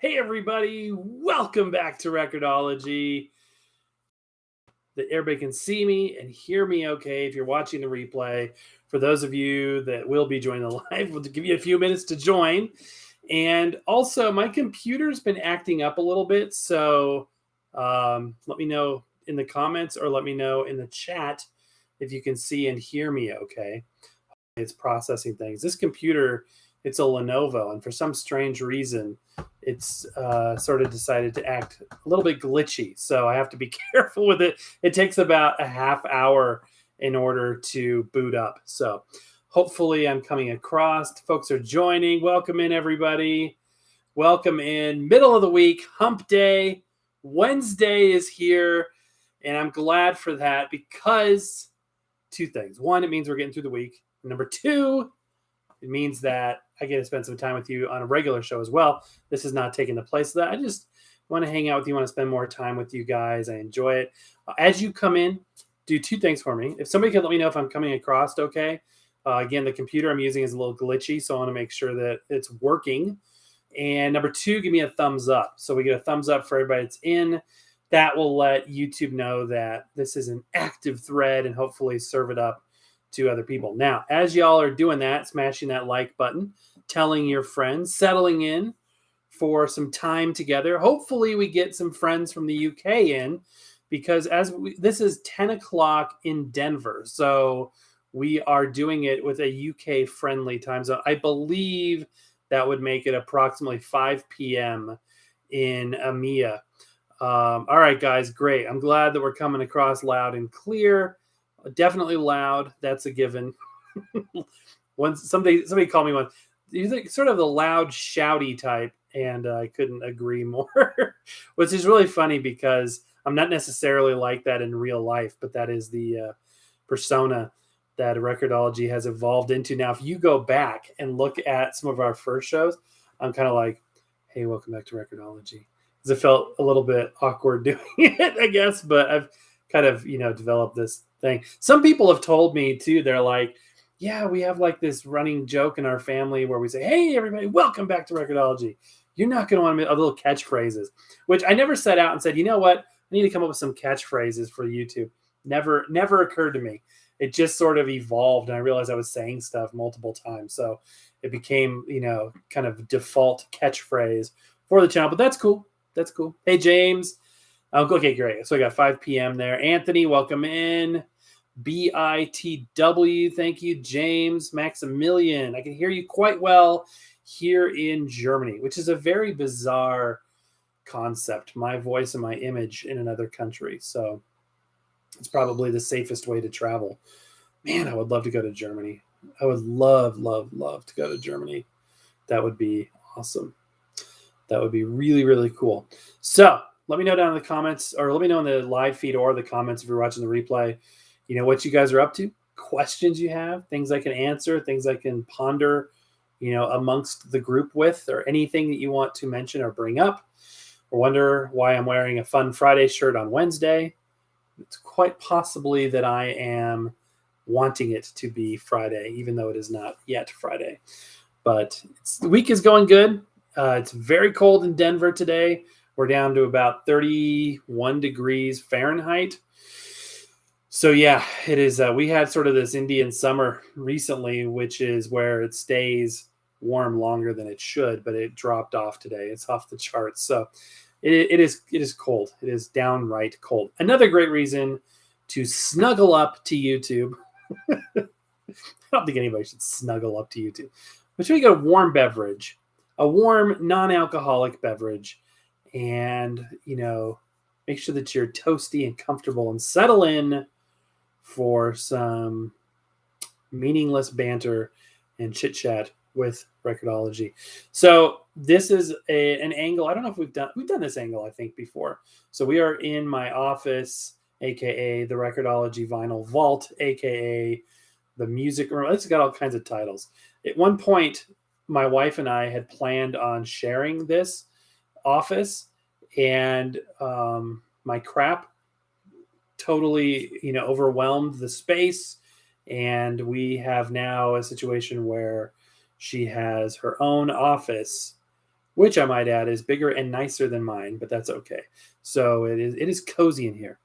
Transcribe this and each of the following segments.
Hey everybody, welcome back to Record-ology. That everybody can see me and hear me okay if you're watching the replay. For those of you that will be joining the live, we'll give you a few minutes to join. And also, my computer's been acting up a little bit, so let me know in the comments or let me know in the chat if you can see and hear me okay. It's processing things. This computer, it's a Lenovo, and for some strange reason, it's sort of decided to act a little bit glitchy. So I have to be careful with it. It takes about a half hour in order to boot up. So hopefully I'm coming across. Folks are joining. Welcome in, everybody. Welcome in. Middle of the week, hump day. Wednesday is here, and I'm glad for that because two things. One, it means we're getting through the week. Number two, it means that I get to spend some time with you on a regular show as well. This is not taking the place of that. I just want to hang out with you, want to spend more time with you guys. I enjoy it. As you come in, do two things for me. If somebody can let me know if I'm coming across okay. Again, the computer I'm using is a little glitchy, so I want to make sure that it's working. And number two, give me a thumbs up. So we get a thumbs up for everybody that's in. That will let YouTube know that this is an active thread and hopefully serve it up to other people. Now, as y'all are doing that, smashing that like button, telling your friends, settling in for some time together. Hopefully we get some friends from the UK in because this is 10 o'clock in Denver. So we are doing it with a UK friendly time zone. I believe that would make it approximately 5 p.m. in EMEA. All right, guys, great. I'm glad that we're coming across loud and clear. Definitely loud. That's a given. Once somebody called me once. You think sort of the loud, shouty type, and I couldn't agree more. Which is really funny because I'm not necessarily like that in real life, but that is the persona that Record-ology has evolved into. Now, if you go back and look at some of our first shows, I'm kind of like, "Hey, welcome back to Record-ology," because it felt a little bit awkward doing it, I guess. But I've kind of developed this thing. Some people have told me too, they're like, yeah, we have like this running joke in our family where we say, hey everybody, welcome back to Record-ology. You're not going to want to little catchphrases, which I never set out and said, you know what, I need to come up with some catchphrases for YouTube. Never occurred to me. It just sort of evolved, and I realized I was saying stuff multiple times, so it became kind of default catchphrase for the channel. But that's cool. Hey James. Okay, great. So I got 5 p.m. there. Anthony, welcome in. BITW, thank you. James, Maximilian, I can hear you quite well here in Germany, which is a very bizarre concept. My voice and my image in another country. So it's probably the safest way to travel. Man, I would love to go to Germany. I would love to go to Germany. That would be awesome. That would be really, really cool. So let me know down in the comments, or let me know in the live feed or the comments if you're watching the replay, what you guys are up to, questions you have, things I can answer, things I can ponder, amongst the group with, or anything that you want to mention or bring up, or wonder why I'm wearing a Fun Friday shirt on Wednesday. It's quite possibly that I am wanting it to be Friday, even though it is not yet Friday. But the week is going good. It's very cold in Denver today. We're down to about 31 degrees Fahrenheit. So yeah, it is. We had sort of this Indian summer recently, which is where it stays warm longer than it should, but it dropped off today. It's off the charts. So it is cold. It is downright cold. Another great reason to snuggle up to YouTube. I don't think anybody should snuggle up to YouTube. But should we get a warm beverage, a warm non-alcoholic beverage, and make sure that you're toasty and comfortable and settle in for some meaningless banter and chit chat with Record-ology. So this is an angle. I don't know if we've done this angle, I think, before. So we are in my office, aka the Record-ology Vinyl Vault, aka the music room. It's got all kinds of titles. At one point, my wife and I had planned on sharing this office, and my crap totally overwhelmed the space, and we have now a situation where she has her own office which I might add is bigger and nicer than mine, but that's okay. So it is cozy in here.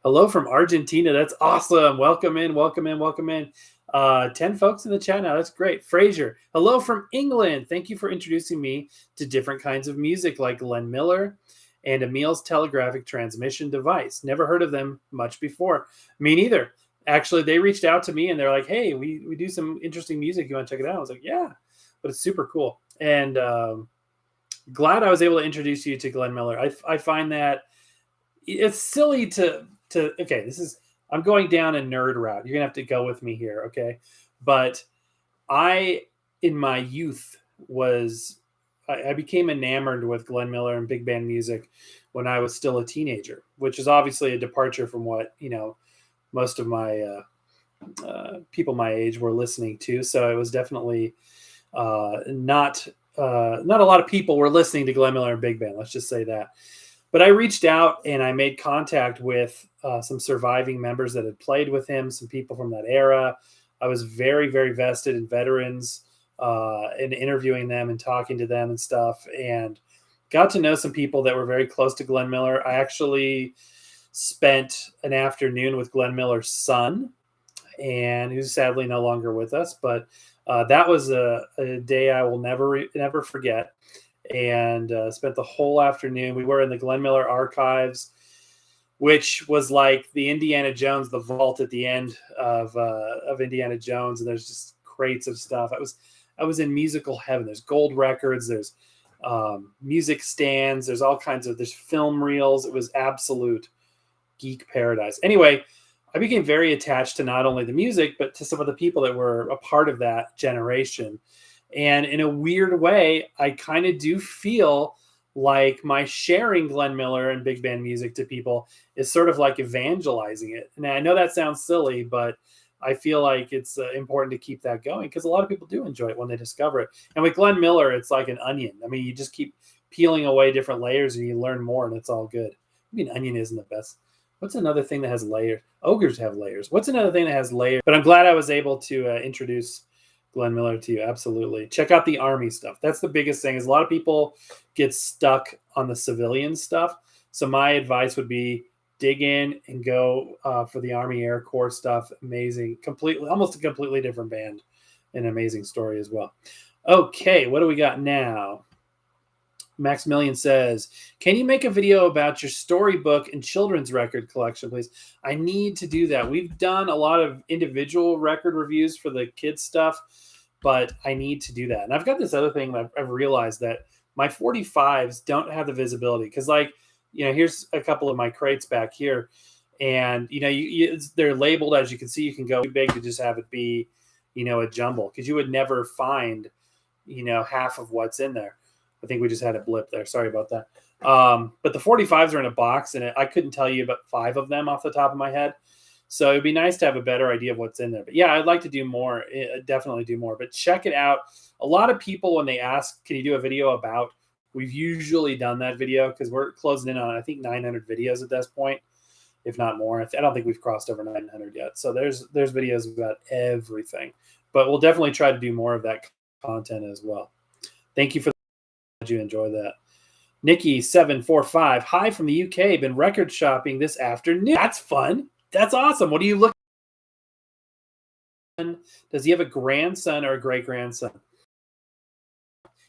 Hello from Argentina. That's awesome. Welcome in, welcome in, welcome in. 10 folks in the chat now. That's great. Fraser, hello from England. Thank you for introducing me to different kinds of music like Glenn Miller and Emil's telegraphic transmission device. Never heard of them much before. Me neither. Actually, they reached out to me and they're like, hey, we do some interesting music. You want to check it out? I was like, yeah, but it's super cool. And glad I was able to introduce you to Glenn Miller. I find that it's silly to okay, I'm going down a nerd route. You're gonna have to go with me here, okay? But I, in my youth, I became enamored with Glenn Miller and big band music when I was still a teenager, which is obviously a departure from what most of my people my age were listening to. So it was definitely not a lot of people were listening to Glenn Miller and big band. Let's just say that. But I reached out and I made contact with some surviving members that had played with him, some people from that era. I was very, very vested in veterans and interviewing them and talking to them and stuff, and got to know some people that were very close to Glenn Miller. I actually spent an afternoon with Glenn Miller's son, and who's sadly no longer with us, but that was a day I will never forget. And spent the whole afternoon. We were in the Glenn Miller archives, which was like the Indiana Jones, the vault at the end of Indiana Jones, and there's just crates of stuff. I was in musical heaven. There's gold records, there's music stands, there's film reels. It was absolute geek paradise. Anyway, I became very attached to not only the music, but to some of the people that were a part of that generation. And in a weird way, I kind of do feel like my sharing Glenn Miller and big band music to people is sort of like evangelizing it. And I know that sounds silly, but I feel like it's important to keep that going because a lot of people do enjoy it when they discover it. And with Glenn Miller, it's like an onion. I mean, you just keep peeling away different layers and you learn more, and it's all good. I mean, onion isn't the best. What's another thing that has layers? Ogres have layers. What's another thing that has layers? But I'm glad I was able to introduce Glenn Miller to you. Absolutely. Check out the Army stuff. That's the biggest thing is a lot of people get stuck on the civilian stuff. So my advice would be dig in and go for the Army Air Corps stuff. Amazing. Almost a completely different band. An amazing story as well. Okay. What do we got now? Maximilian says, can you make a video about your storybook and children's record collection, please? I need to do that. We've done a lot of individual record reviews for the kids stuff, but I need to do that. And I've got this other thing that I've realized that my 45s don't have the visibility because, like, here's a couple of my crates back here, and they're labeled, as you can see. You can go too big to just have it be, a jumble, because you would never find, half of what's in there. I think we just had a blip there. Sorry about that. But the 45s are in a box, and I couldn't tell you about 5 of them off the top of my head. So it'd be nice to have a better idea of what's in there. But yeah, I'd like to do more, definitely do more. But check it out. A lot of people, when they ask, can you do a video about, we've usually done that video because we're closing in on, I think, 900 videos at this point, if not more. I don't think we've crossed over 900 yet. So there's videos about everything. But we'll definitely try to do more of that content as well. Thank you for you enjoy that. Nikki745, hi from the UK. Been record shopping this afternoon. That's fun. That's awesome. What are you looking? Does he have a grandson or a great grandson?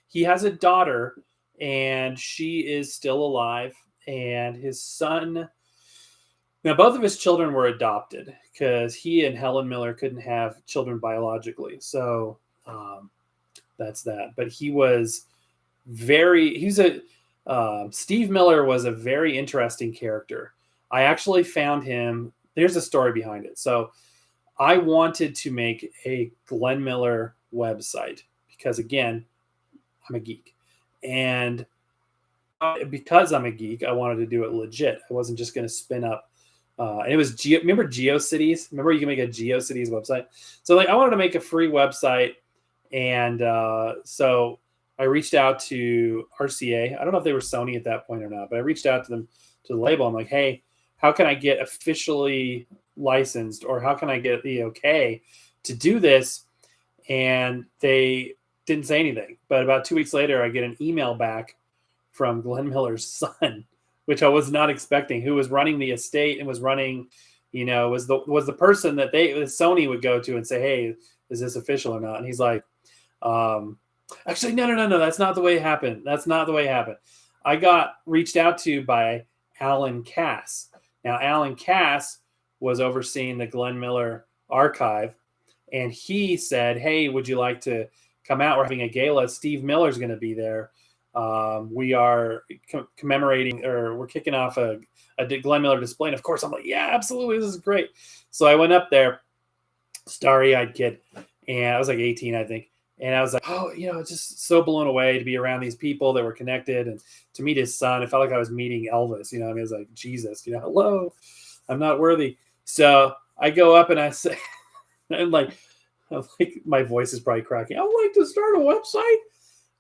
He has a daughter, and she is still alive. And his son. Now, both of his children were adopted because he and Helen Miller couldn't have children biologically. So that's that. But Steve Miller was a very interesting character. I actually found him. There's a story behind it. So I wanted to make a Glenn Miller website because, again, I'm a geek. And because I'm a geek, I wanted to do it legit. I wasn't just going to spin up. And it was remember GeoCities? Remember you can make a GeoCities website? So I wanted to make a free website. And so I reached out to RCA. I don't know if they were Sony at that point or not, but I reached out to them, to the label. I'm like, hey, how can I get officially licensed, or how can I get the okay to do this? And they didn't say anything. But about 2 weeks later, I get an email back from Glenn Miller's son, which I was not expecting, who was running the estate and was running, was the person that Sony would go to and say, hey, is this official or not? And he's like, actually, no, that's not the way it happened. That's not the way it happened. I got reached out to by Alan Cass. Now, Alan Cass was overseeing the Glenn Miller archive, and he said, hey, would you like to come out? We're having a gala. Steve Miller's going to be there. We are commemorating, or we're kicking off a Glenn Miller display. And of course, I'm like, yeah, absolutely. This is great. So I went up there, starry-eyed kid, and I was like 18, I think. And I was like, oh, just so blown away to be around these people that were connected and to meet his son. It felt like I was meeting Elvis. I was like, Jesus, hello, I'm not worthy. So I go up and I say, I'm like, my voice is probably cracking. I would like to start a website.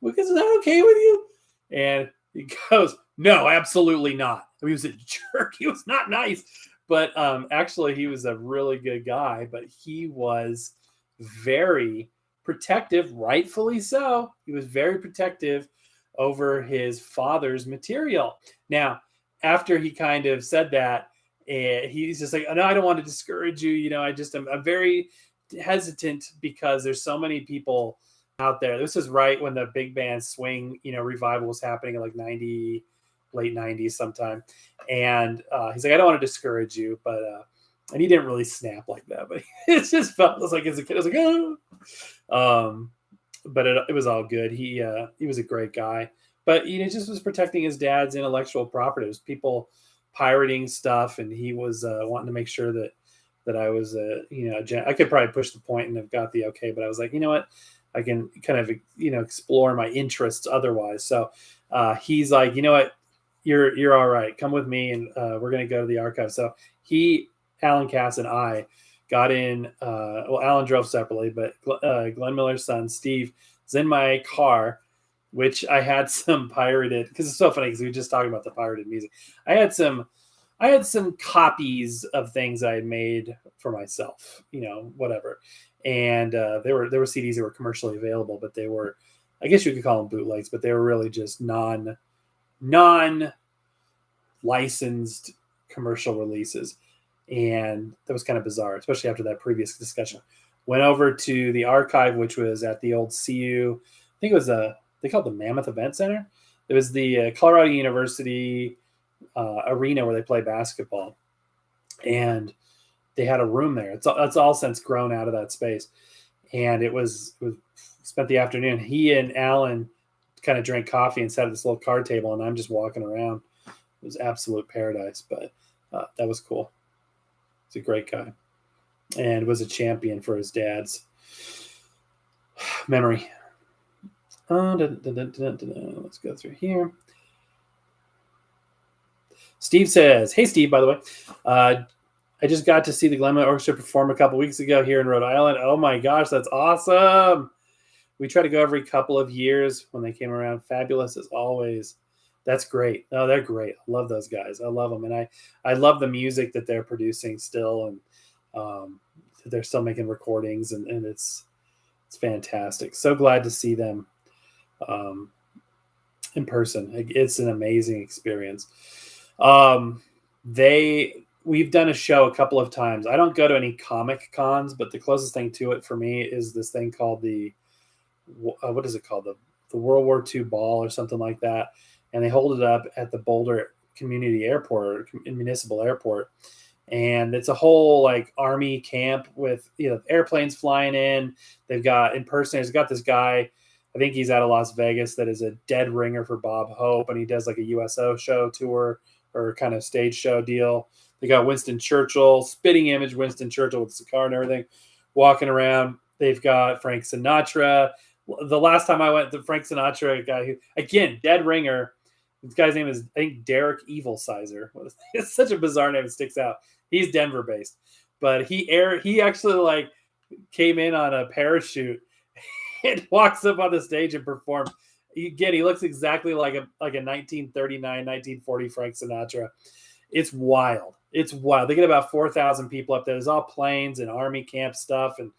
Because is that okay with you? And he goes, no, absolutely not. He was a jerk. He was not nice. But actually, he was a really good guy. But he was very protective, rightfully so. He was very protective over his father's material. Now, after he kind of said that, he's just like, oh, no, I don't want to discourage you. I'm very hesitant because there's so many people out there. This is right when the big band swing, revival was happening in like late 90s sometime. And he's like, I don't want to discourage you, but and he didn't really snap like that, but it just felt like as a kid, I was like, oh. But it was all good. He was a great guy, but just was protecting his dad's intellectual property. It was people pirating stuff, and he was wanting to make sure that I was I could probably push the point and have got the okay, but I was like, you know what, I can kind of explore my interests otherwise. So he's like, you know what, you're all right. Come with me, and we're gonna go to the archive. So Alan Cass and I got in. Alan drove separately, but Glenn Miller's son Steve is in my car, which I had some pirated, because it's so funny because we were just talking about the pirated music. I had some copies of things I had made for myself, whatever. And there were CDs that were commercially available, but they were, I guess you could call them bootlegs, but they were really just non licensed commercial releases. And that was kind of bizarre, especially after that previous discussion. Went over to the archive, which was at the old CU. I think it was they called it the Mammoth Event Center. It was the Colorado University arena where they play basketball, and they had a room there. It's all since grown out of that space, and it was spent the afternoon. He and Alan kind of drank coffee and sat at this little card table, and I'm just walking around. It was absolute paradise, but that was cool. He's a great guy, and was a champion for his dad's memory. Let's go through here. Steve says, hey, Steve, by the way, I just got to see the Glenn Miller Orchestra perform a couple weeks ago here in Rhode Island. Oh, my gosh, that's awesome. We try to go every couple of years when they came around. Fabulous as always. That's great. Oh, they're great. I love those guys. I love them. And I love the music that they're producing still. And they're still making recordings, and it's fantastic. So glad to see them in person. It's an amazing experience. We've done a show a couple of times. I don't go to any comic cons, but the closest thing to it for me is this thing called what is it called? The World War II Ball or something like that. And they hold it up at the Boulder Community Airport, Municipal Airport. And it's a whole like army camp with, airplanes flying in. They've got impersonators. They've got this guy, I think he's out of Las Vegas, that is a dead ringer for Bob Hope. And he does like a USO show tour or kind of stage show deal. They got Winston Churchill, spitting image Winston Churchill with a cigar and everything, walking around. They've got Frank Sinatra. The last time I went, the Frank Sinatra guy, who, again, dead ringer. This guy's name is, I think, Derek Evil Sizer. It's such a bizarre name. It sticks out. He's Denver based, but he actually like came in on a parachute and walks up on the stage and performed. Again, he looks exactly like a 1939, 1940 Frank Sinatra. It's wild. It's wild. They get about 4,000 people up there. There's all planes and army camp stuff, and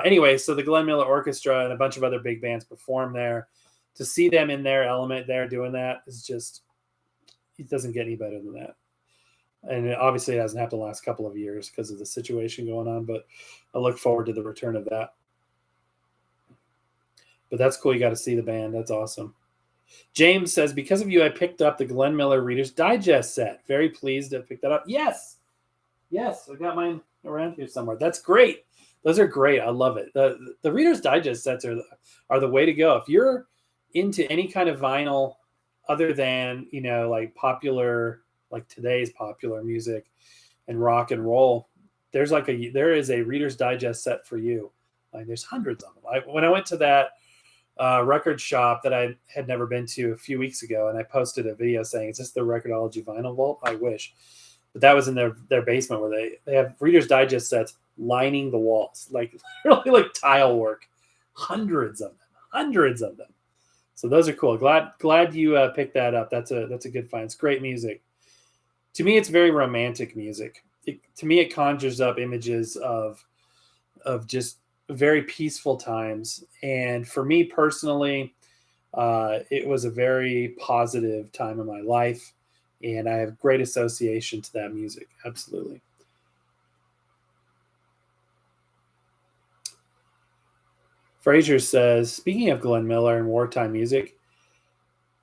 Anyway, so the Glenn Miller Orchestra and a bunch of other big bands perform there. To see them in their element there doing that is just, it doesn't get any better than that. And obviously it hasn't happened the last couple of years because of the situation going on, but I look forward to the return of that. But that's cool. You got to see the band. That's awesome. James says, because of you, I picked up the Glenn Miller Reader's Digest set. Very pleased to pick that up. Yes. Yes. I got mine around here somewhere. That's great. Those are great. I love it. The Reader's Digest sets are the way to go. If you're into any kind of vinyl other than, like popular, like today's popular music and rock and roll, there is a Reader's Digest set for you. Like there's hundreds of them. When I went to that record shop that I had never been to a few weeks ago, and I posted a video saying, is this the Record-ology Vinyl Vault? I wish. But that was in their basement where they have Reader's Digest sets lining the walls, like literally like tile work. Hundreds of them. So those are cool. Glad you picked that up. That's a good find. It's great music. To me, it's very romantic music. To me, it conjures up images of just very peaceful times. And for me personally, it was a very positive time in my life, and I have great association to that music. Absolutely. Fraser says, speaking of Glenn Miller and wartime music,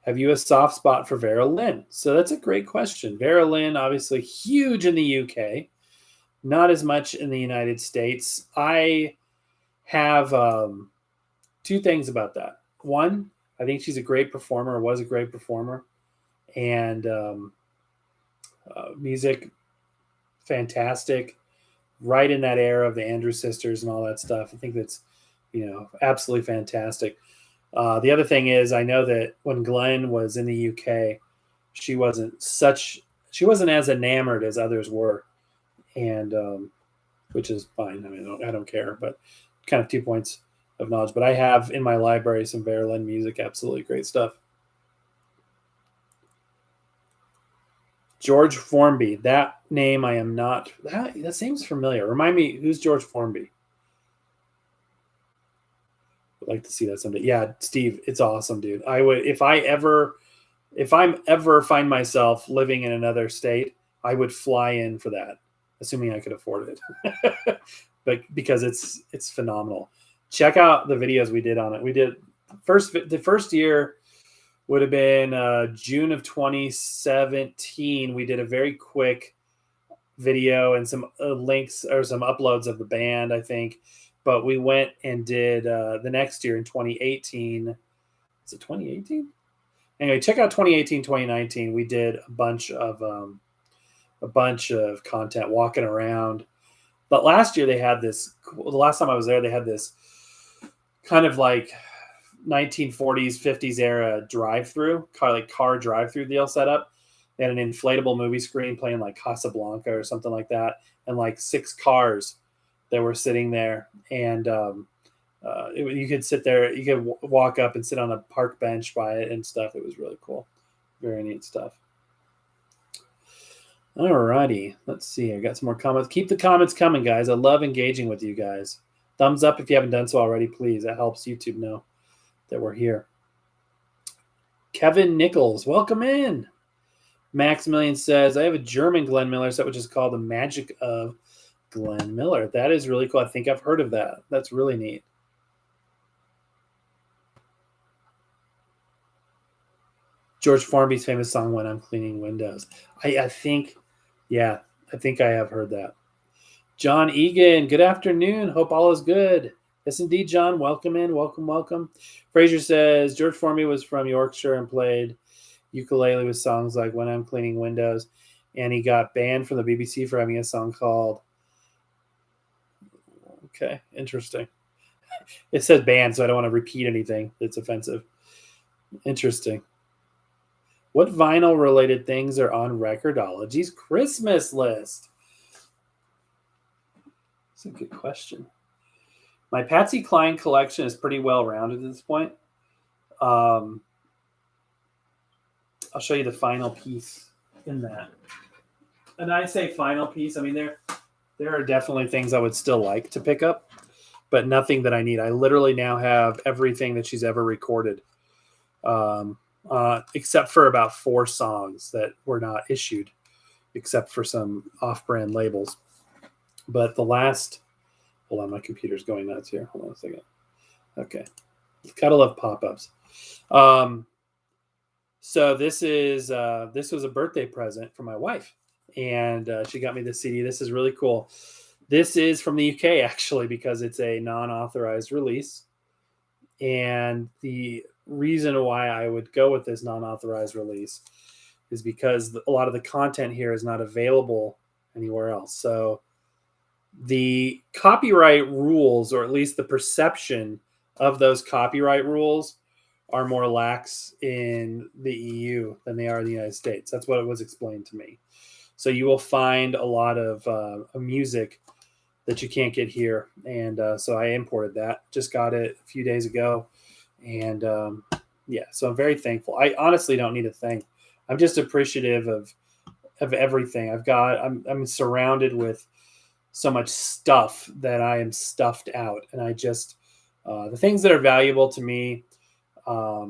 have you a soft spot for Vera Lynn? So that's a great question. Vera Lynn, obviously huge in the UK, not as much in the United States. I have two things about that. One, I think she's a great performer, was a great performer, and music, fantastic, right in that era of the Andrews Sisters and all that stuff. I think that's, absolutely fantastic. The other thing is, I know that when Glenn was in the UK, she wasn't as enamored as others were, and which is fine. I mean, I don't care, but kind of 2 points of knowledge. But I have in my library some Vera Lynn music, absolutely great stuff. George Formby, that name I am not. That seems familiar. Remind me, who's George Formby? I'd like to see that someday. Yeah, Steve, it's awesome, dude. I would, if I'm ever find myself living in another state, I would fly in for that, assuming I could afford it. But because it's phenomenal. Check out the videos we did on it. We did the first year would have been June of 2017. We did a very quick video and some links or some uploads of the band, I think. But we went and did the next year in 2018. Is it 2018? Anyway, check out 2018, 2019. We did a bunch of content walking around. But last year they had this. The last time I was there, they had this kind of like 1940s, 50s era drive-through, car drive-through deal set up. They had an inflatable movie screen playing like Casablanca or something like that, and like 6 cars that were sitting there, and you could sit there, you could walk up and sit on a park bench by it and stuff. It was really cool. Very neat stuff. All righty. Let's see. I got some more comments. Keep the comments coming, guys. I love engaging with you guys. Thumbs up if you haven't done so already, please. That helps YouTube know that we're here. Kevin Nichols, welcome in. Maximilian says, I have a German Glenn Miller set, which is called The Magic of Glenn Miller. That is really cool. I think I've heard of that. That's really neat. George Formby's famous song, When I'm Cleaning Windows. I think I have heard that. John Egan, good afternoon. Hope all is good. Yes, indeed, John. Welcome in. Welcome. Fraser says, George Formby was from Yorkshire and played ukulele with songs like When I'm Cleaning Windows. And he got banned from the BBC for having a song called... Okay, interesting. It says banned, so I don't want to repeat anything that's offensive. Interesting. What vinyl-related things are on Record-ology's Christmas list? That's a good question. My Patsy Cline collection is pretty well-rounded at this point. I'll show you the final piece in that. And I say final piece, I mean, there are definitely things I would still like to pick up. but nothing that I need. I literally now have everything that she's ever recorded, except for about 4 songs that were not issued, except for some off-brand labels. But the last, hold on, my computer's going nuts here. Hold on a second. Okay, gotta love pop-ups. So this was a birthday present for my wife, and she got me this CD. This is really cool. This is from the UK, actually, because it's a non-authorized release. And the reason why I would go with this non-authorized release is because a lot of the content here is not available anywhere else. So the copyright rules, or at least the perception of those copyright rules, are more lax in the EU than they are in the United States. That's what it was explained to me. So you will find a lot of music that you can't get here. And so I imported that, just got it a few days ago. And yeah, so I'm very thankful. I honestly don't need a thing. I'm just appreciative of everything. I'm surrounded with so much stuff that I am stuffed out. And I just, the things that are valuable to me are,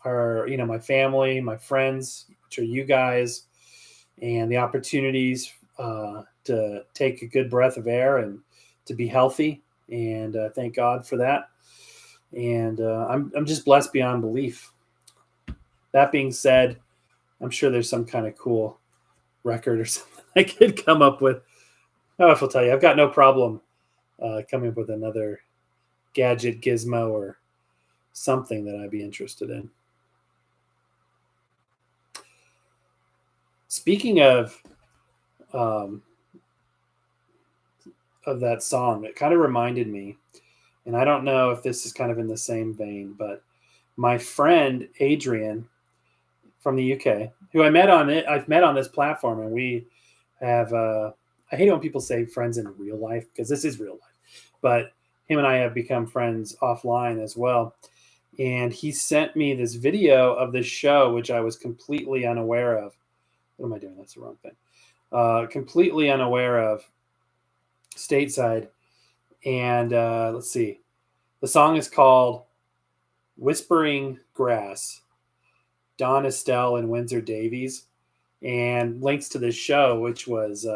my family, my friends, which are you guys, and the opportunities to take a good breath of air and to be healthy. And thank God for that. And I'm just blessed beyond belief. That being said, I'm sure there's some kind of cool record or something I could come up with. Oh, if I'll tell you, I've got no problem coming up with another gadget, gizmo, or something that I'd be interested in. Speaking of that song, it kind of reminded me, and I don't know if this is kind of in the same vein, but my friend Adrian from the UK, who I've met on this platform, and we have, I hate it when people say friends in real life, because this is real life, but him and I have become friends offline as well. And he sent me this video of this show, which I was completely unaware of. What am I doing? That's the wrong thing. Completely unaware of, stateside. And let's see. The song is called Whispering Grass, Dawn Estelle and Windsor Davies, and links to this show, which was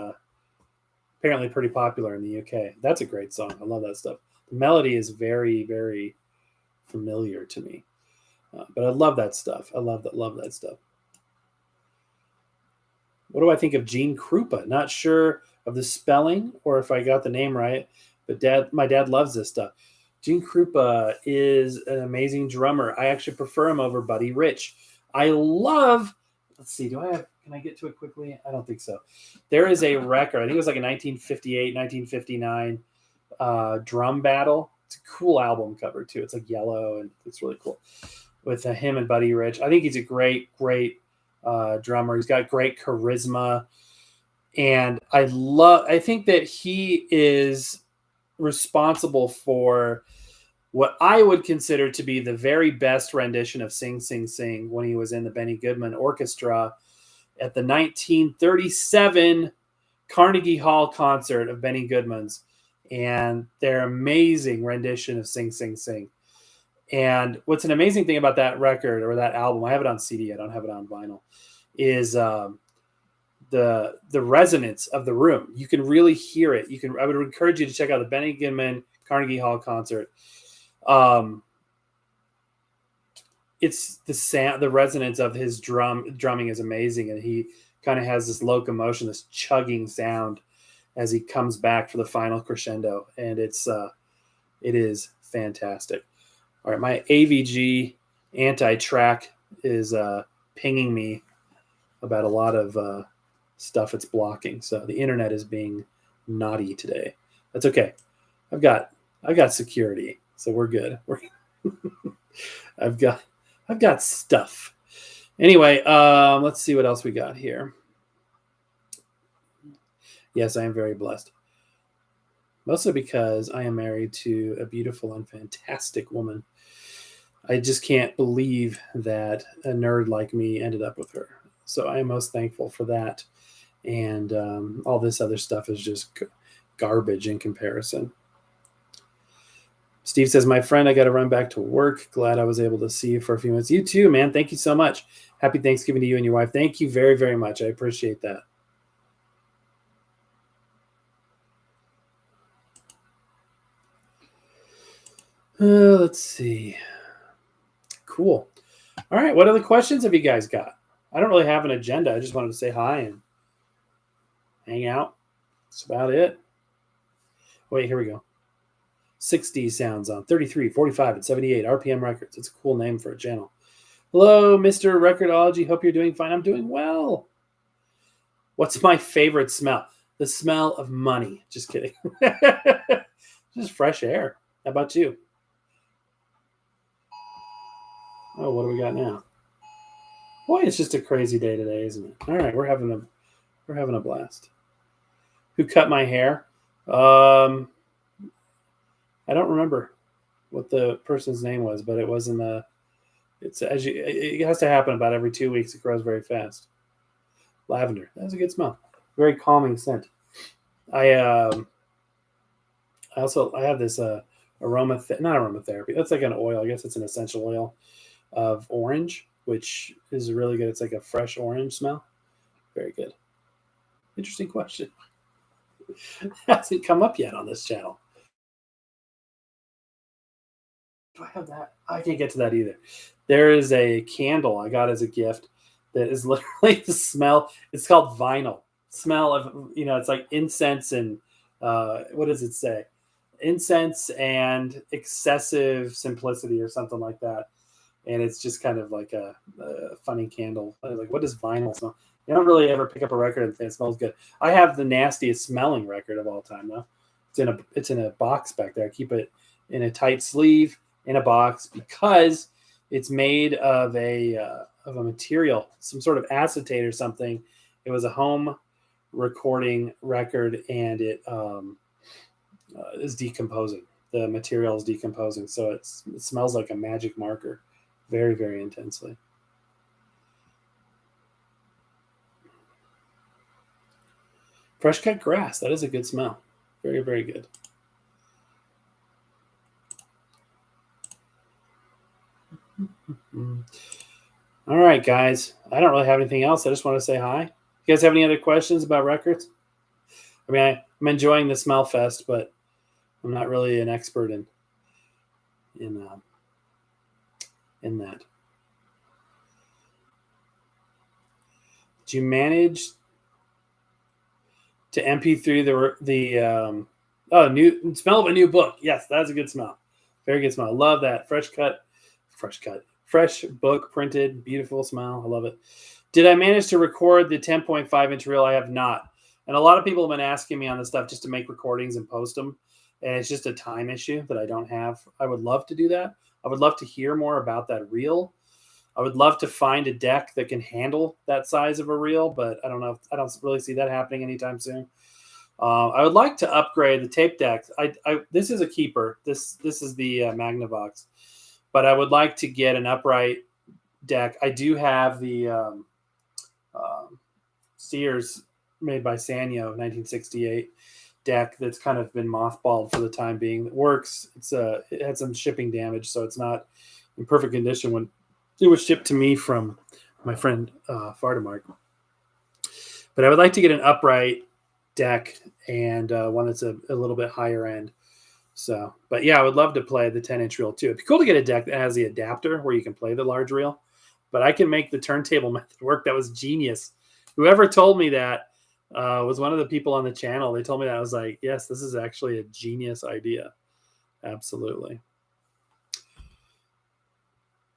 apparently pretty popular in the UK. That's a great song. I love that stuff. The melody is very, very familiar to me. But I love that stuff. I love that stuff. What do I think of Gene Krupa? Not sure of the spelling or if I got the name right, but my dad loves this stuff. Gene Krupa is an amazing drummer. I actually prefer him over Buddy Rich. Let's see, can I get to it quickly? I don't think so. There is a record, I think it was like a 1958, 1959 drum battle. It's a cool album cover too. It's like yellow and it's really cool with him and Buddy Rich. I think he's a great drummer. He's got great charisma, and I think that he is responsible for what I would consider to be the very best rendition of Sing Sing Sing when he was in the Benny Goodman Orchestra at the 1937 Carnegie Hall concert of Benny Goodman's, and their amazing rendition of Sing Sing Sing. And what's an amazing thing about that record or that album, I have it on CD, I don't have it on vinyl, is the resonance of the room. You can really hear it. I would encourage you to check out the Benny Goodman Carnegie Hall concert. It's the sound, the resonance of his drumming is amazing, and he kind of has this locomotion, this chugging sound as he comes back for the final crescendo, and it is fantastic. All right, my AVG anti-track is pinging me about a lot of stuff it's blocking. So the internet is being naughty today. That's okay. I've got security, so we're good. I've got stuff. Anyway, let's see what else we got here. Yes, I am very blessed. Mostly because I am married to a beautiful and fantastic woman. I just can't believe that a nerd like me ended up with her. So I am most thankful for that. And all this other stuff is just garbage in comparison. Steve says, my friend, I got to run back to work. Glad I was able to see you for a few minutes. You too, man. Thank you so much. Happy Thanksgiving to you and your wife. Thank you very, very much. I appreciate that. Let's see. Cool. All right. What other questions have you guys got? I don't really have an agenda. I just wanted to say hi and hang out. That's about it. Wait, here we go. 60 sounds on 33, 45, and 78 RPM records. It's a cool name for a channel. Hello, Mr. Record-ology. Hope you're doing fine. I'm doing well. What's my favorite smell? The smell of money. Just kidding. Just fresh air. How about you? Oh, what do we got now? Boy, it's just a crazy day today, isn't it? All right, we're having a blast. Who cut my hair? I don't remember what the person's name was, but it wasn't it has to happen about every 2 weeks. It grows very fast. Lavender. That's a good smell. Very calming scent. I have this not aromatherapy. That's like an oil. I guess it's an essential oil of orange, which is really good. It's like a fresh orange smell. Very good. Interesting question. Hasn't come up yet on this channel. Do I have that? I can't get to that either. There is a candle I got as a gift that is literally the smell. It's called vinyl. Smell of, it's like incense and what does it say? Incense and excessive simplicity or something like that. And it's just kind of like a funny candle. Like, what does vinyl smell? You don't really ever pick up a record and think it smells good. I have the nastiest smelling record of all time, though. It's in a box back there. I keep it in a tight sleeve in a box because it's made of a material, some sort of acetate or something. It was a home recording record, and it is decomposing. The material is decomposing, so it smells like a magic marker, very, very intensely. Fresh cut grass. That is a good smell. Very, very good. All right, guys. I don't really have anything else. I just want to say hi. You guys have any other questions about records? I mean, I'm enjoying the smell fest, but I'm not really an expert in that. Did you manage to MP3 the new smell of a new book? Yes, that's a good smell. Very good smell. Love that. Fresh book printed, beautiful smell. I love it. Did I manage to record the 10.5 inch reel? I have not. And a lot of people have been asking me on this stuff just to make recordings and post them. And it's just a time issue that I don't have. I would love to do that. I would love to hear more about that reel. I would love to find a deck that can handle that size of a reel, but I don't know. I don't really see that happening anytime soon. I would like to upgrade the tape deck. This is a keeper. This is the Magnavox, but I would like to get an upright deck. I do have the Sears made by Sanyo 1968 deck that's kind of been mothballed for the time being. It works. It had some shipping damage, so it's not in perfect condition when it was shipped to me from my friend Fardamark. But I would like to get an upright deck and one that's a little bit higher end. So, but yeah, I would love to play the 10-inch reel too. It'd be cool to get a deck that has the adapter where you can play the large reel. But I can make the turntable method work. That was genius. Whoever told me that was one of the people on the channel. They told me that. I was like, yes, this is actually a genius idea. Absolutely.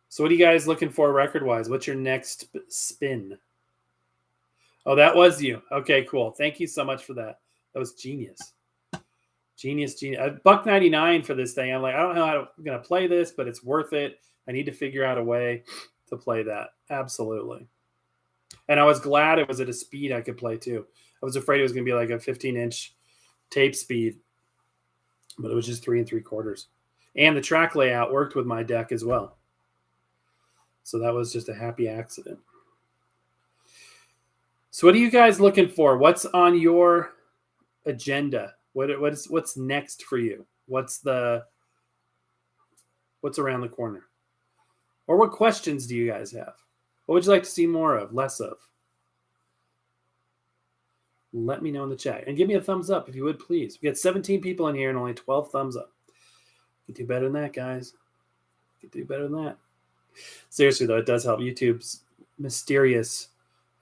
So what are you guys looking for record-wise? What's your next spin? Oh, that was you. Okay, cool. Thank you so much for that. That was genius. Genius. $1.99 for this thing. I'm like, I don't know how I'm going to play this, but it's worth it. I need to figure out a way to play that. Absolutely. And I was glad it was at a speed I could play too. I was afraid it was going to be like a 15-inch tape speed, but it was just 3 3/4. And the track layout worked with my deck as well. So that was just a happy accident. So what are you guys looking for? What's on your agenda? What's next for you? What's the What's around the corner? Or what questions do you guys have? What would you like to see more of, less of? Let me know in the chat. And give me a thumbs up if you would, please. We got 17 people in here and only 12 thumbs up. You can do better than that, guys. You can do better than that. Seriously, though, it does help. YouTube's mysterious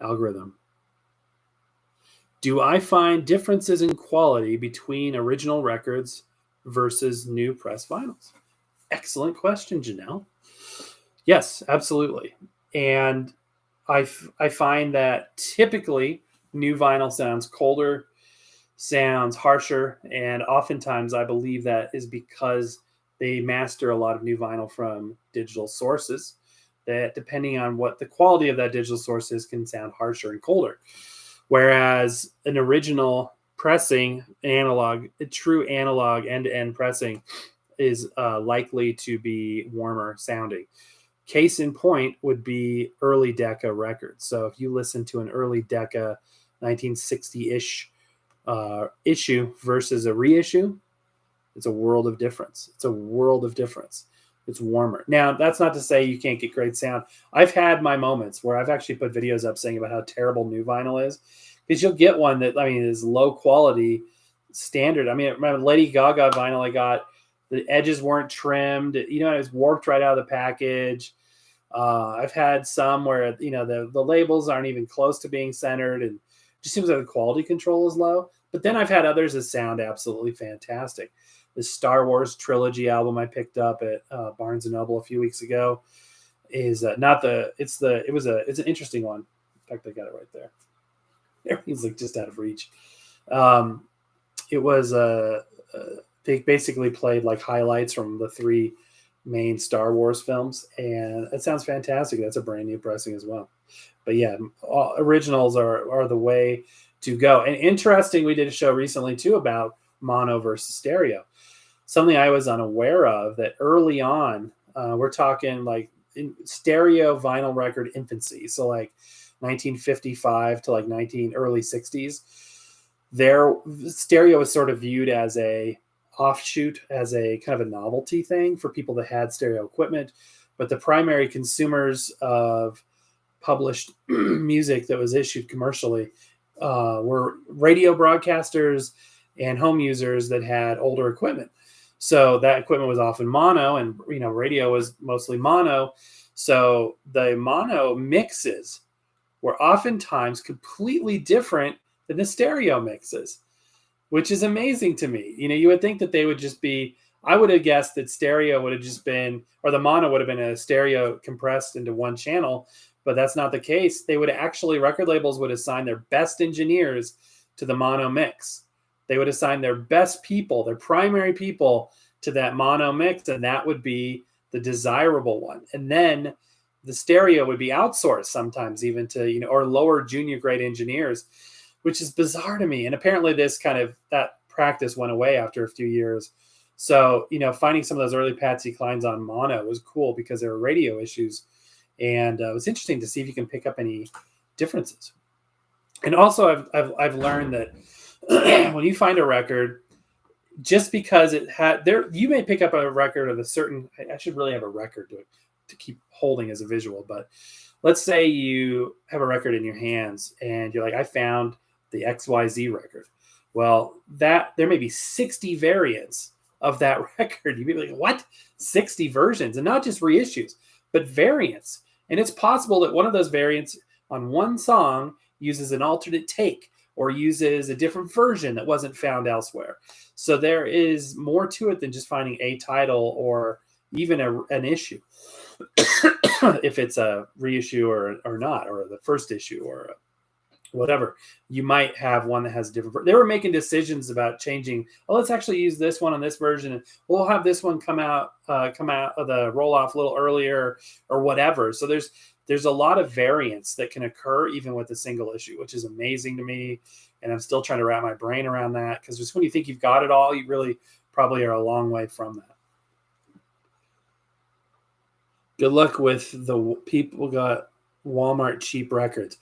algorithm. Do I find differences in quality between original records versus new press vinyls? Excellent question, Janelle. Yes, absolutely. And I find that typically new vinyl sounds colder, sounds harsher, and oftentimes I believe that is because they master a lot of new vinyl from digital sources that, depending on what the quality of that digital source is, can sound harsher and colder. Whereas an original pressing, a true analog end-to-end pressing is likely to be warmer sounding. Case in point would be early Decca records. So if you listen to an early Decca 1960-ish issue versus a reissue, it's a world of difference. It's a world of difference. It's warmer. Now, that's not to say you can't get great sound. I've had my moments where I've actually put videos up saying about how terrible new vinyl is, because you'll get one that, is low quality standard. I remember Lady Gaga vinyl I got, the edges weren't trimmed. It was warped right out of the package. I've had some where, the labels aren't even close to being centered, and it just seems like the quality control is low. But then I've had others that sound absolutely fantastic. The Star Wars trilogy album I picked up at Barnes and Noble a few weeks ago is it's an interesting one. In fact, I got it right there. Everything's like just out of reach. It was they basically played like highlights from the 3 main Star Wars films, and it sounds fantastic. That's a brand new pressing as well. But yeah, originals are the way to go. And interesting, we did a show recently too about mono versus stereo. Something I was unaware of, that early on, we're talking like in stereo vinyl record infancy. So like 1955 to like early 60s, stereo was sort of viewed as a offshoot, as a kind of a novelty thing for people that had stereo equipment. But the primary consumers of published music that was issued commercially were radio broadcasters and home users that had older equipment. So that equipment was often mono, and radio was mostly mono. So the mono mixes were oftentimes completely different than the stereo mixes, which is amazing to me. You would think that they would just be, I would have guessed that stereo would have just been, or the mono would have been a stereo compressed into one channel, but that's not the case. Record labels would assign their best engineers to the mono mix. They would assign their best people, their primary people, to that mono mix, and that would be the desirable one. And then the stereo would be outsourced sometimes even to, or lower junior grade engineers, which is bizarre to me. And apparently that practice went away after a few years. So, finding some of those early Patsy Clines on mono was cool because there were radio issues. And it was interesting to see if you can pick up any differences. And also I've learned that when you find a record, just because it had you may pick up a record of a certain, I should really have a record to keep holding as a visual, but let's say you have a record in your hands and you're like, I found the XYZ record. Well, there may be 60 variants of that record. You'd be like, what? 60 versions, and not just reissues, but variants. And it's possible that one of those variants on one song uses an alternate take or uses a different version that wasn't found elsewhere. So there is more to it than just finding a title or even an issue. If it's a reissue or not, or the first issue or whatever, you might have one that has a different. They were making decisions about changing. Oh, let's actually use this one on this version, and we'll have this one come out of the roll off a little earlier or whatever. So there's a lot of variance that can occur even with a single issue, which is amazing to me. And I'm still trying to wrap my brain around that, because just when you think you've got it all, you really probably are a long way from that. Good luck with the people got Walmart cheap records.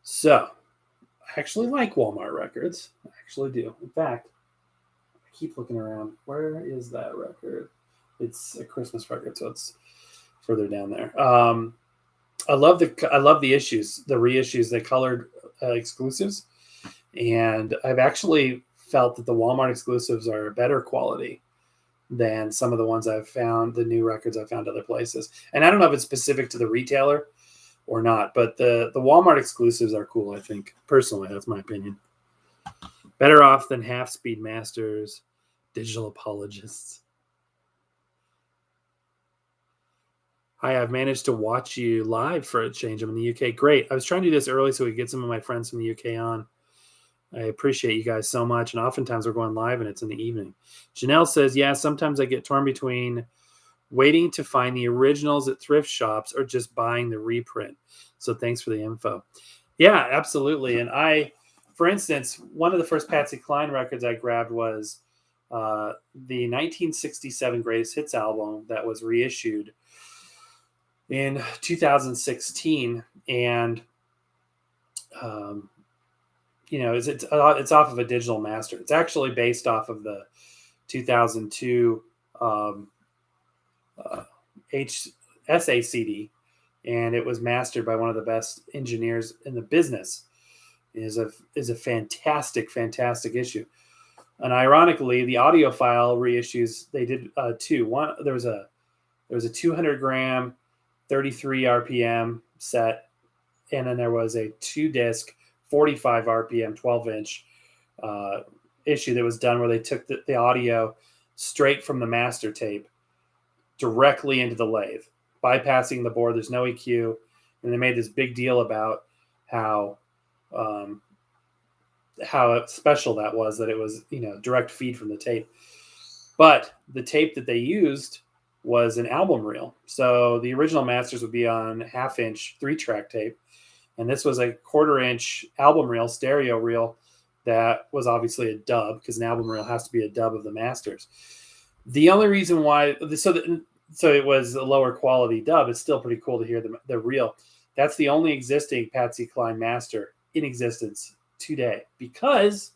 So I actually like Walmart records. I actually do. In fact, I keep looking around. Where is that record? It's a Christmas record, so it's further down there. I love the issues, the reissues, the colored exclusives, and I've actually felt that the Walmart exclusives are better quality than some of the ones I've found, the new records I've found other places. And I don't know if it's specific to the retailer or not, but the Walmart exclusives are cool, I think. Personally, that's my opinion. Better off than half-speed masters, digital apologists. Hi, I've managed to watch you live for a change. I'm in the UK. Great. I was trying to do this early so we could get some of my friends from the UK on. I appreciate you guys so much. And oftentimes we're going live and it's in the evening. Janelle says, yeah, sometimes I get torn between waiting to find the originals at thrift shops or just buying the reprint. So thanks for the info. Yeah, absolutely. And for instance, one of the first Patsy Cline records I grabbed was the 1967 Greatest Hits album that was reissued in 2016. And, it's off of a digital master. It's actually based off of the 2002 SACD, and it was mastered by one of the best engineers in the business. It is a fantastic issue. And ironically, the audiophile reissues, they did two. One, there was a 200 gram, 33 RPM set, and then there was a 2-disc, 45 RPM, 12-inch issue that was done where they took the audio straight from the master tape directly into the lathe, bypassing the board. There's no EQ, and they made this big deal about how special that was, that it was direct feed from the tape. But the tape that they used was an album reel. So the original masters would be on 1/2-inch 3-track tape, and this was a 1/4-inch album reel, stereo reel, that was obviously a dub, because an album reel has to be a dub of the masters. The only reason why, so it was a lower quality dub. It's still pretty cool to hear the reel. That's the only existing Patsy Cline master in existence today, because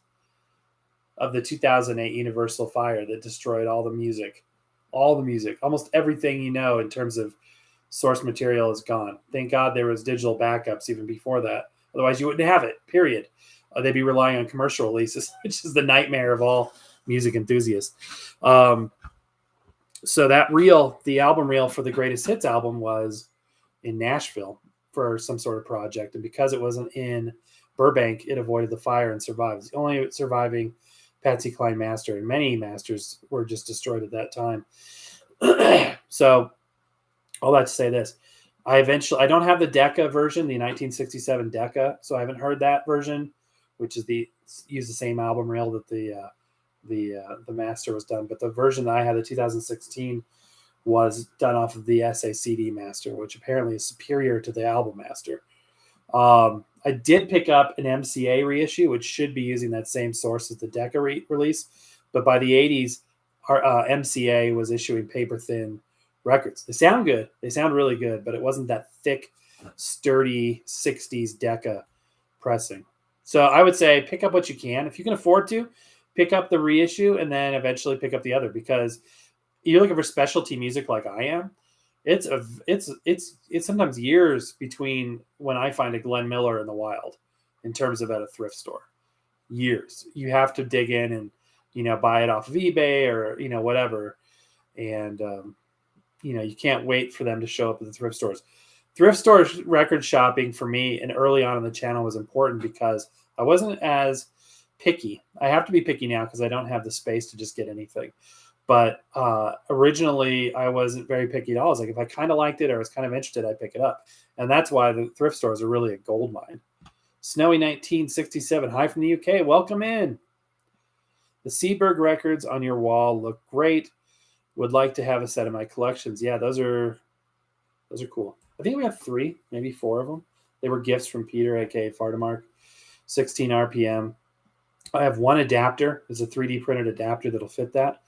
of the 2008 Universal fire that destroyed all the music. Almost everything in terms of source material is gone. Thank God there was digital backups even before that. Otherwise, you wouldn't have it, period. They'd be relying on commercial releases, which is the nightmare of all music enthusiasts. So that reel, the album reel for the Greatest Hits album, was in Nashville for some sort of project. And because it wasn't in Burbank, it avoided the fire and survived. It's the only surviving Patsy Cline master, and many masters were just destroyed at that time. So all that to say this, I don't have the Decca version, the 1967 Decca, so I haven't heard that version, which is use the same album reel that the master was done. But the version that I had, the 2016, was done off of the SACD master, which apparently is superior to the album master. I did pick up an MCA reissue, which should be using that same source as the Decca release. But by the 80s, our MCA was issuing paper-thin records. They sound good. They sound really good, but it wasn't that thick, sturdy 60s Decca pressing. So I would say pick up what you can. If you can afford to, pick up the reissue and then eventually pick up the other, because you're looking for specialty music like I am. It's sometimes years between when I find a Glenn Miller in the wild in terms of at a thrift store. Years. You have to dig in and, buy it off of eBay or, whatever. And, you can't wait for them to show up at the thrift stores. Thrift stores record shopping for me and early on in the channel was important because I wasn't as picky. I have to be picky now because I don't have the space to just get anything. But originally, I wasn't very picky at all. I was like, if I kind of liked it or was kind of interested, I'd pick it up. And that's why the thrift stores are really a gold mine. Snowy 1967, hi from the UK. Welcome in. The Seaberg records on your wall look great. Would like to have a set of my collections. Yeah, those are cool. I think we have 3, maybe 4 of them. They were gifts from Peter, aka Fardamark. 16 RPM. I have one adapter. There's a 3D printed adapter that'll fit that.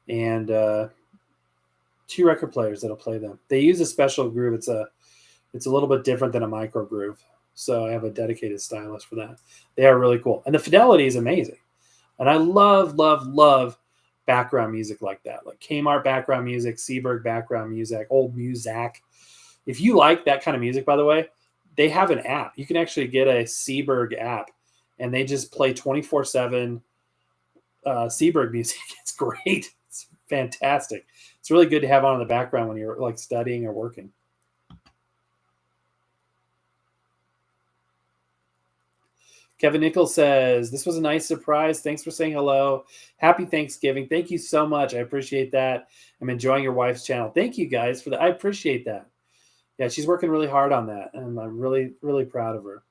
And 2 record players that'll play them. They use a special groove. It's a little bit different than a micro groove. So I have a dedicated stylus for that. They are really cool. And the fidelity is amazing. And I love background music like that, like Kmart background music, Seeburg background music, old Muzak. If you like that kind of music, by the way, they have an app. You can actually get a Seeburg app, and they just play 24/7 Seeburg music. It's great. It's fantastic. It's really good to have on in the background when you're like studying or working. Kevin Nichols says, this was a nice surprise. Thanks for saying hello. Happy Thanksgiving. Thank you so much. I appreciate that. I'm enjoying your wife's channel. Thank you guys for that. I appreciate that. Yeah, she's working really hard on that, and I'm really, really proud of her.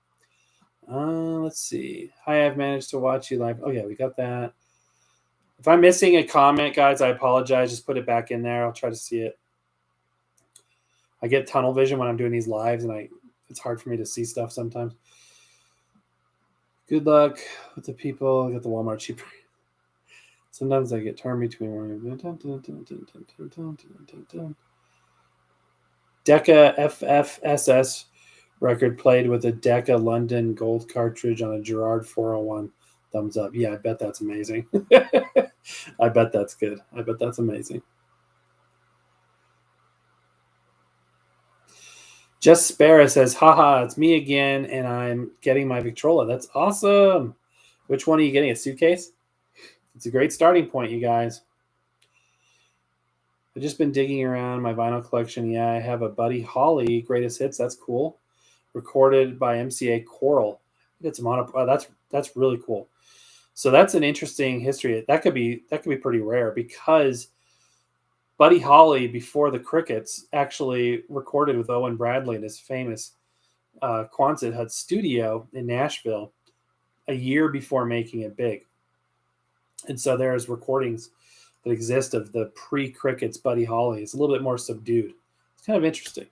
Let's see. Hi, I've managed to watch you live. Oh, yeah, we got that. If I'm missing a comment, guys, I apologize. Just put it back in there. I'll try to see it. I get tunnel vision when I'm doing these lives, and it's hard for me to see stuff sometimes. Good luck with the people. I got the Walmart cheaper. Sometimes I get torn between. Decca FFSS record played with a Decca London gold cartridge on a Gerard 401. Thumbs up. Yeah, I bet that's amazing. I bet that's good. I bet that's amazing. Just Sparrow says, haha, it's me again, and I'm getting my Victrola. That's awesome. Which one are you getting? A suitcase? It's a great starting point, you guys. I've just been digging around my vinyl collection. Yeah, I have a Buddy Holly Greatest Hits. That's cool. Recorded by MCA Choral. It's that's really cool. So that's an interesting history. That could be pretty rare, because Buddy Holly, before the Crickets, actually recorded with Owen Bradley in his famous Quonset Hut studio in Nashville a year before making it big. And so there's recordings that exist of the pre-Crickets Buddy Holly. It's a little bit more subdued. It's kind of interesting.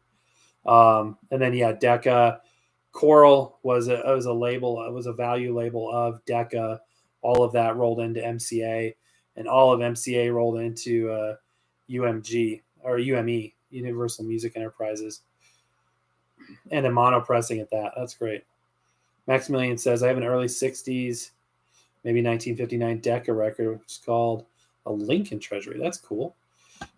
And then, yeah, Decca. Choral was a label. It was a value label of Decca. All of that rolled into MCA, and all of MCA rolled into UMG or UME, Universal Music Enterprises, and a mono pressing at that. That's great. Maximilian says, I have an early 60s, maybe 1959 Decca record, which is called a Lincoln Treasury. That's cool.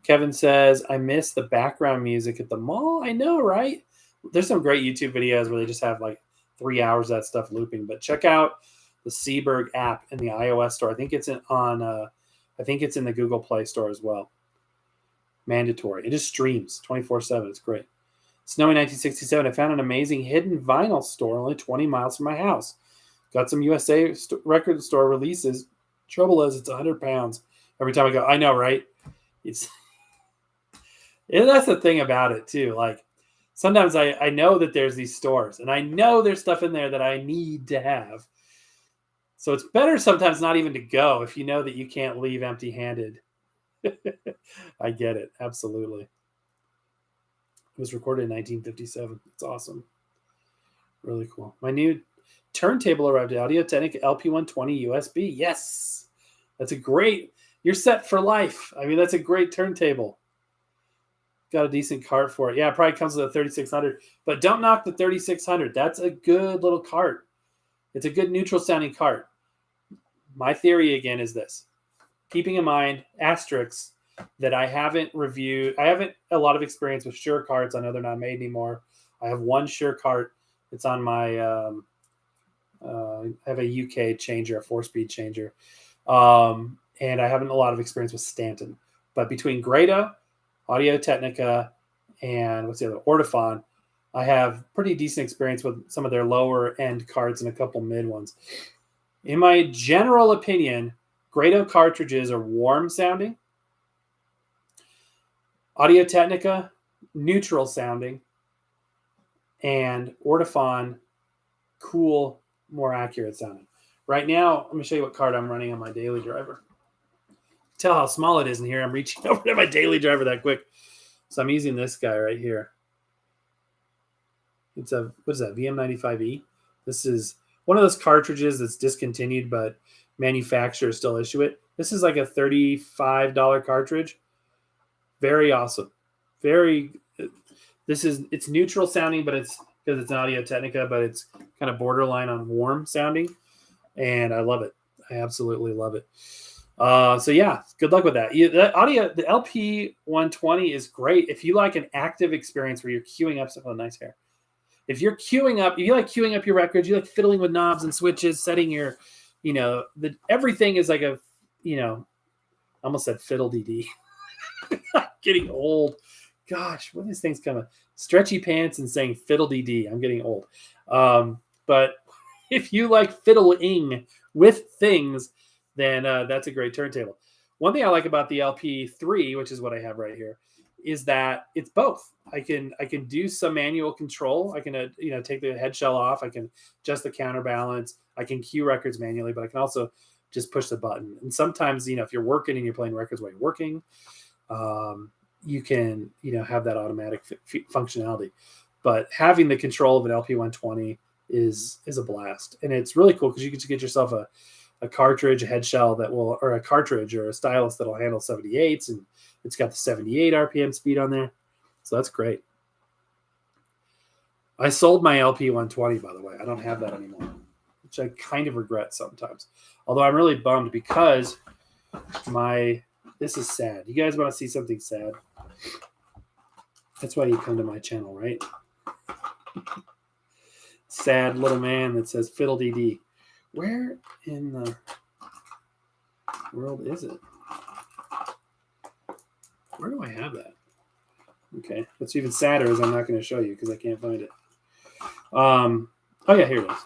Kevin says, I miss the background music at the mall. I know, right? There's some great YouTube videos where they just have like 3 hours of that stuff looping, but check out the Seeburg app in the iOS store. I think it's in the Google Play Store as well. Mandatory. It just streams 24/7. It's great. Snowy 1967. I found an amazing hidden vinyl store only 20 miles from my house. Got some USA record store releases. Trouble is, it's 100 pounds every time I go. I know, right? That's the thing about it too. Like, sometimes I know that there's these stores, and I know there's stuff in there that I need to have. So it's better sometimes not even to go if you know that you can't leave empty-handed. I get it. Absolutely. It was recorded in 1957. It's awesome. Really cool. My new turntable arrived at Audio-Technica LP120 USB. Yes. That's a great, you're set for life. I mean, that's a great turntable. Got a decent cart for it. Yeah, it probably comes with a 3600, but don't knock the 3600. That's a good little cart. It's a good neutral sounding cart. My theory again is this. Keeping in mind, asterisks, that I haven't a lot of experience with Shure carts. I know they're not made anymore. I have one Shure cart. It's on my, I have a UK changer, a 4-speed changer. And I haven't a lot of experience with Stanton. But between Grado, Audio-Technica, and what's the other, Ortofon, I have pretty decent experience with some of their lower end carts and a couple mid ones. In my general opinion, Grado cartridges are warm sounding. Audio-Technica, neutral sounding. And Ortofon, cool, more accurate sounding. Right now, let me show you what card I'm running on my daily driver. Tell how small it is in here. I'm reaching over to my daily driver that quick. So I'm using this guy right here. It's a, what is that, VM95E? This is one of those cartridges that's discontinued, but manufacturers still issue it. This is like a $35 cartridge. Very awesome. It's neutral sounding, but it's because it's an Audio-Technica, but it's kind of borderline on warm sounding. And I love it. I absolutely love it. So yeah, good luck with that. The audio, the LP 120 is great if you like an active experience where you're queuing up stuff. Oh, nice hair. If you're queuing up, you like queuing up your records, you like fiddling with knobs and switches, setting your, everything is like a, I almost said fiddle DD. Getting old. Gosh, what are these things coming? Stretchy pants and saying fiddle DD. I'm getting old. But if you like fiddling with things, then that's a great turntable. One thing I like about the LP3, which is what I have right here, is that it's both. I can do some manual control. I can take the head shell off. I can adjust the counterbalance. I can cue records manually, but I can also just push the button. And sometimes, if you're working and you're playing records while you're working, you can have that automatic functionality. But having the control of an LP 120 is a blast, and it's really cool because you get to get yourself a cartridge, a head shell or a cartridge or a stylus that'll handle 78s, and it's got the 78 RPM speed on there, so that's great. I sold my LP 120, by the way. I don't have that anymore, which I kind of regret sometimes. Although I'm really bummed because this is sad. You guys want to see something sad? That's why you come to my channel, right? Sad little man that says fiddle DD. Where in the world is it? Where do I have that? Okay, what's even sadder is I'm not going to show you because I can't find it. Oh yeah, here it is.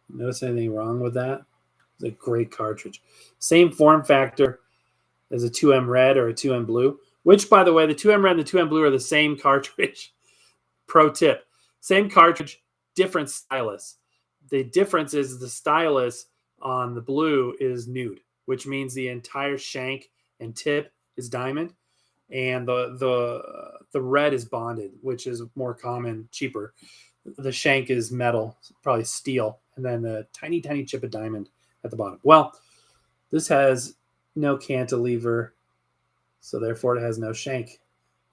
Notice anything wrong with that? It's a great cartridge. Same form factor as a 2M red or a 2M blue, which, by the way, the 2M red and the 2M blue are the same cartridge. Pro tip, same cartridge, different stylus. The difference is the stylus on the blue is nude, which means the entire shank and tip is diamond, and the red is bonded, which is more common, cheaper. The shank is metal, probably steel, and then the tiny, tiny chip of diamond at the bottom. Well, this has no cantilever, so therefore it has no shank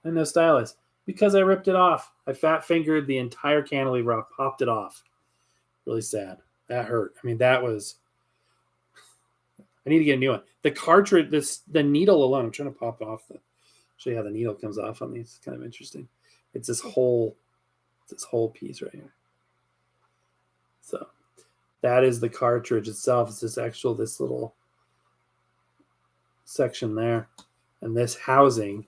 and no stylus because I ripped it off. I fat fingered the entire cantilever off, popped it off. Really sad. That hurt. I mean, that was. I need to get a new one. The cartridge, the needle alone. I'm trying to pop off show you how the needle comes off on these. It's kind of interesting. It's this whole piece right here. So that is the cartridge itself. It's this little section there, and this housing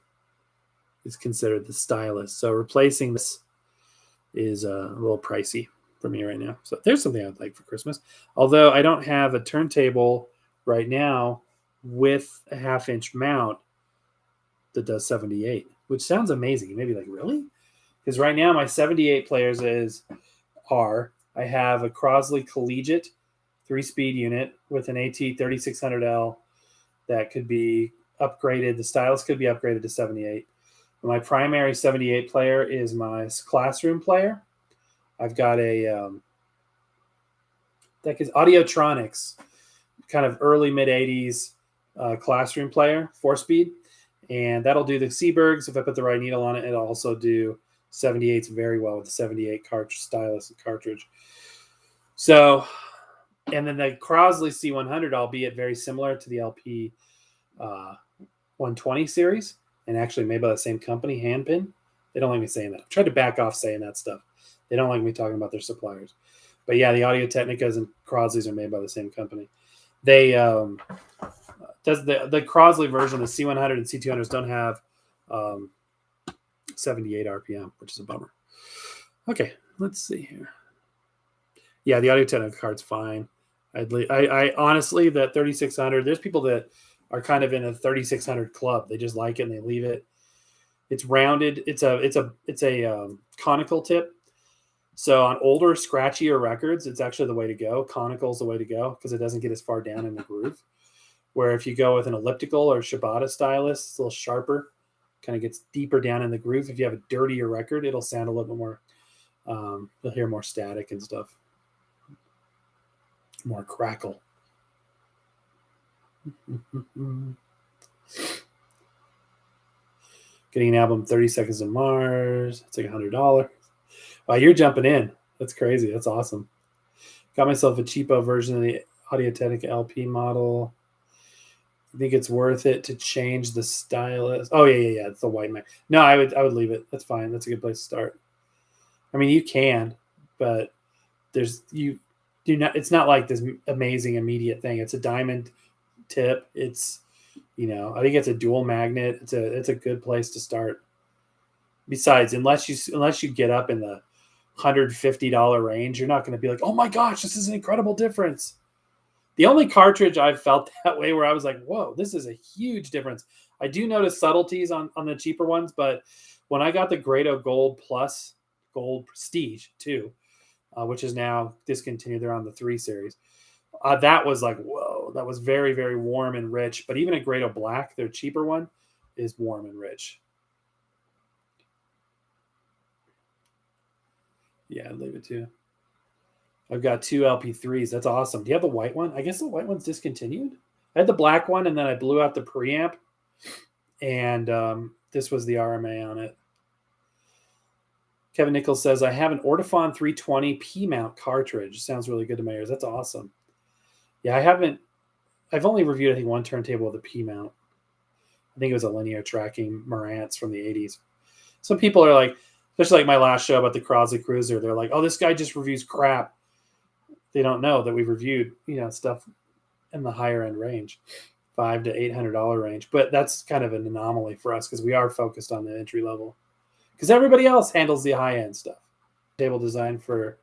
is considered the stylus. So replacing this is a little pricey for me right now. So there's something I'd like for Christmas. Although I don't have a turntable right now with a 1/2-inch mount that does 78, which sounds amazing. You may be like, really? Because right now my 78 players I have a Crosley Collegiate 3-speed unit with an AT 3600L that could be upgraded. The stylus could be upgraded to 78. My primary 78 player is my classroom player. I've got a that is Audiotronics, kind of early mid 80s classroom player, 4-speed, and that'll do the Seabergs. If I put the right needle on it, it'll also do 78s very well with the 78 cartridge stylus and cartridge. So, and then the Crosley C100, albeit very similar to the LP 120 series, and actually made by the same company, Handpin. They don't like me saying that. I've tried to back off saying that stuff. They don't like me talking about their suppliers. But yeah, the Audio-Technicas and Crosleys are made by the same company. They does the Crosley version, the C100 and C200s don't have 78 RPM, which is a bummer. Okay, let's see here. Yeah, the Audio-Technica card's fine. I honestly, that 3600, there's people that are kind of in a 3600 club. They just like it and they leave it. It's rounded. It's a conical tip. So on older, scratchier records, it's actually the way to go. Conical is the way to go because it doesn't get as far down in the groove. Where if you go with an elliptical or Shibata stylus, it's a little sharper, kind of gets deeper down in the groove. If you have a dirtier record, it'll sound a little bit more, you'll hear more static and stuff. More crackle. Getting an album 30 Seconds to Mars. It's like $100. Wow, you're jumping in. That's crazy. That's awesome. Got myself a cheapo version of the Audio-Technica LP model. I think it's worth it to change the stylus. Oh yeah. It's the white mag. No, I would leave it. That's fine. That's a good place to start. I mean, you can, but you do not. It's not like this amazing immediate thing. It's a diamond tip. It's I think it's a dual magnet. It's a good place to start. Besides, unless you get up in the $150 range, you're not going to be like, oh my gosh, this is an incredible difference. The only cartridge I've felt that way where I was like, whoa, this is a huge difference. I do notice subtleties on the cheaper ones, but when I got the Grado Gold Plus, Gold Prestige too, which is now discontinued, they're on the 3 series. That was like, whoa, that was very, very warm and rich. But even a Grado Black, their cheaper one, is warm and rich. Yeah, I'd leave it too. I've got 2 LP3s. That's awesome. Do you have the white one? I guess the white one's discontinued. I had the black one, and then I blew out the preamp, and this was the RMA on it. Kevin Nichols says, I have an Ortofon 320 P-mount cartridge. Sounds really good to my ears. That's awesome. Yeah, I've only reviewed, I think, one turntable with a P-mount. I think it was a linear tracking Marantz from the 80s. Some people are like, especially like my last show about the Crosley Cruiser, they're like, oh, this guy just reviews crap. They don't know that we've reviewed, stuff in the higher end range, $500 to $800 range. But that's kind of an anomaly for us because we are focused on the entry level. Because everybody else handles the high end stuff. Table design for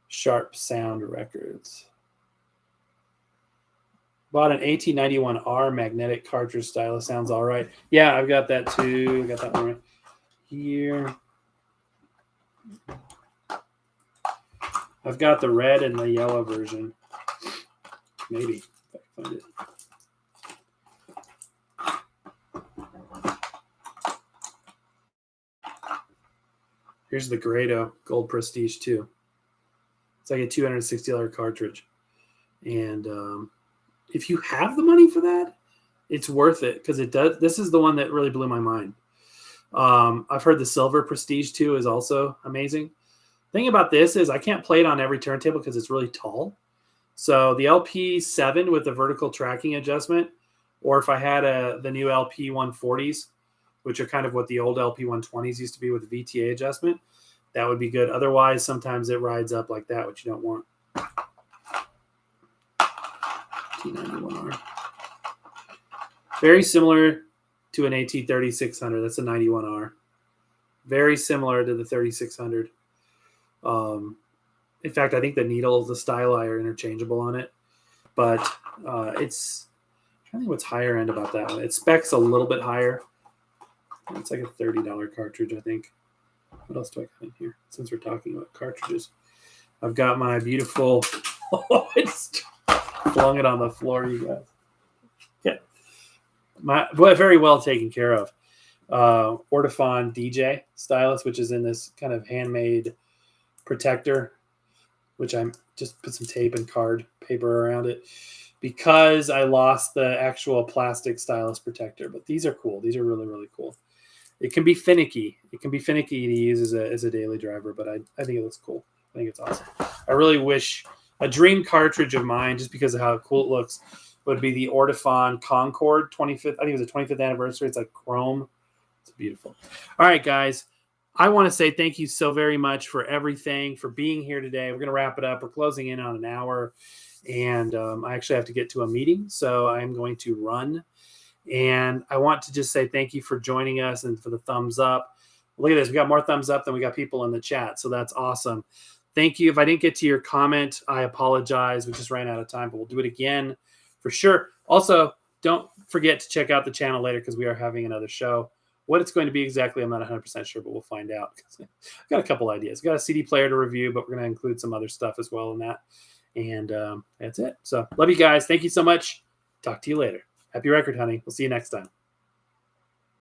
Sharp Sound Records. Bought an AT91R magnetic cartridge stylus. Sounds all right. Yeah, I've got that too. I got that one right here. I've got the red and the yellow version. Maybe if I can find it. Here's the Grado Gold Prestige 2. It's like a $260 cartridge. And if you have the money for that, it's worth it because it does. This is the one that really blew my mind. I've heard the Silver Prestige 2 is also amazing. The thing about this is I can't play it on every turntable because it's really tall. So the LP7 with the vertical tracking adjustment, or if I had the new LP 140s, which are kind of what the old LP 120s used to be with the VTA adjustment, that would be good. Otherwise, sometimes it rides up like that, which you don't want. T91R. Very similar to an AT3600. That's a 91R. Very similar to the 3600. In fact, I think the needles, the styli are interchangeable on it. But it's, I'm trying to think what's higher end about that one. It specs a little bit higher. It's like a $30 cartridge, I think. What else do I got in here? Since we're talking about cartridges, I've got my beautiful. Oh, I just flung it on the floor, you guys. Okay, very well taken care of. Ortofon DJ stylus, which is in this kind of handmade protector, which I just put some tape and card paper around it because I lost the actual plastic stylus protector. But these are cool. These are really, really cool. It can be finicky. It can be finicky to use as a daily driver, but I think it looks cool. I think it's awesome. I really wish a dream cartridge of mine, just because of how cool it looks, would be the Ortofon Concord 25th. I think it was the 25th anniversary. It's like chrome. It's beautiful. All right, guys. I want to say thank you so very much for everything, for being here today. We're going to wrap it up. We're closing in on an hour, and I actually have to get to a meeting, so I'm going to run. And I want to just say thank you for joining us and for the thumbs up. Look at this. We got more thumbs up than we got people in the chat, so that's awesome. Thank you. If I didn't get to your comment, I apologize. We just ran out of time, but we'll do it again for sure. Also, don't forget to check out the channel later because we are having another show. What it's going to be exactly, I'm not 100% sure, but we'll find out. I've got a couple ideas. I've got a CD player to review, but we're going to include some other stuff as well in that. And that's it. So love you guys. Thank you so much. Talk to you later. Happy record hunting. We'll see you next time.